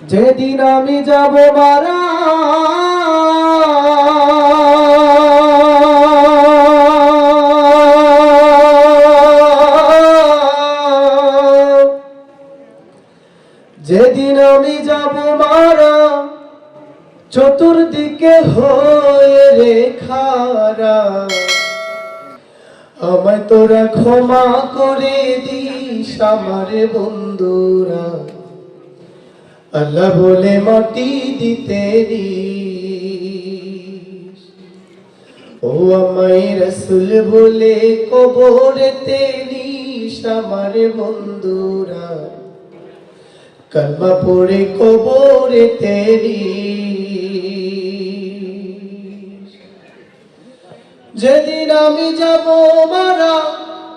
যেদিন আমি যাব মারা যেদিন আমি যাব মারা চতুর্দিকে হয়ে রেখারা আমায় তোরা ক্ষমা করে দিস আমার বন্ধুরা আল্লাহ বলে মাটি দিতে দিস ও আমায় রাসূল বলে কবরেতে নিস আমার বন্ধুরা কালমা পড়ে কবরেতে নিস যেদিন আমি যাব মারা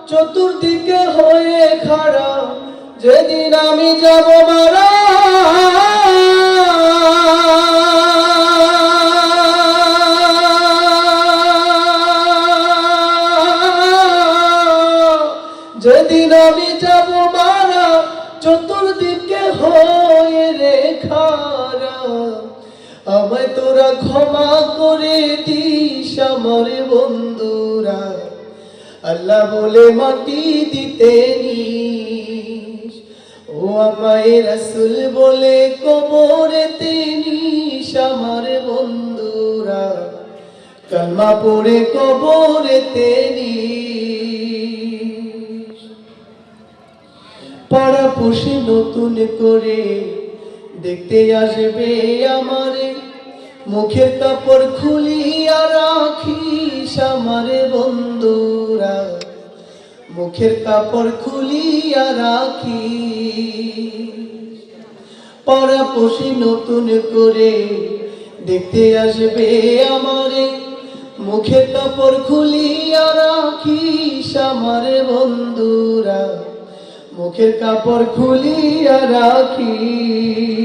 চতুর্দিকে হয়ে খাড়া যেদিন আমি যাব মারা যেদিন আমি যাব মারা চতুর্দিকে হয়ে রেখারা আমায় তোরা ক্ষমা করে দিস আমার বন্ধুরা আল্লাহ বলে মাটি দিতে নিস ও আমায় রাসূল বলে কবরেতে নিস আমার বন্ধুরা কালমা পড়ে কবরেতে নিস পাড়া পুষি নতুন করে দেখতে আসবে আমারে মুখের কাপড় খুলিয়া রাখিস আমার বন্ধুরা মুখের কাপড় খুলিয়া রাখিস পাড়া পুষি নতুন করে দেখতে আসবে আমারে মুখের কাপড় খুলিয়া রাখিস আমার বন্ধুরা মুখের কাপড় খুলিয়া রাখিস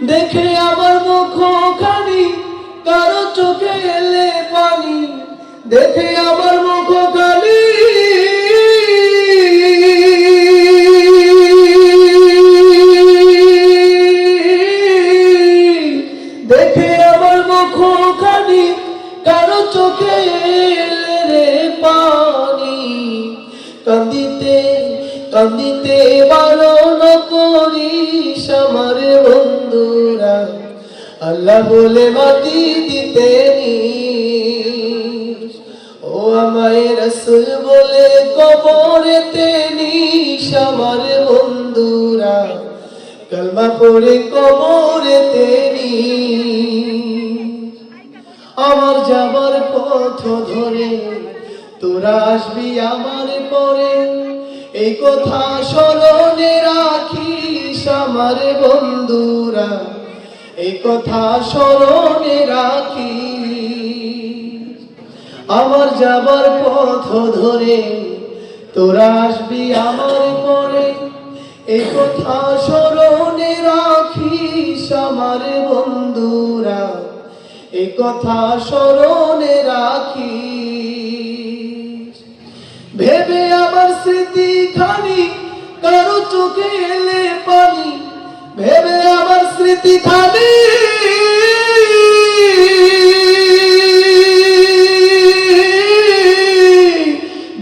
দেখে আমার মুখখানি কারো চোখে এলে পানি দেখে আমার মুখখানি দেখে আমার মুখখানি কারো চোখে এলে রে পানি কান্দিতে কান্দিতে বারণ করিস আমার বন্ধুরা আল্লাহ বলে মাটি দিতে নিস ও আমায় রাসূল বলে কবরেতে নিস আমার বন্ধুরা কালমা পড়ে কবরেতে নিস আমার যাবার পথ ধরে তোরা আসবি আমার পরে এই কথা স্মরণে রাখিস আমার বন্ধুরা এই কথা স্মরণে রাখিস আমার যাবার পথ ধরে তোরা আসবি আমার পরে এই কথা স্মরণে রাখিস আমার বন্ধুরা এই কথা স্মরণে রাখিস ভেবে আমার স্মৃতি খানি কারো চোখে এলে পানি ভেবে আমার স্মৃতি খানি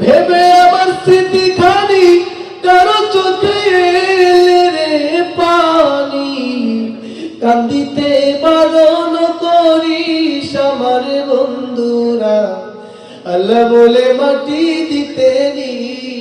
ভেবে আমার স্মৃতি খানি কারো চোখে এলে রে পানি কান্দিতে বারণ করিস আমার বন্ধুরা আল্লাহ বলে মাটি দিতে নিস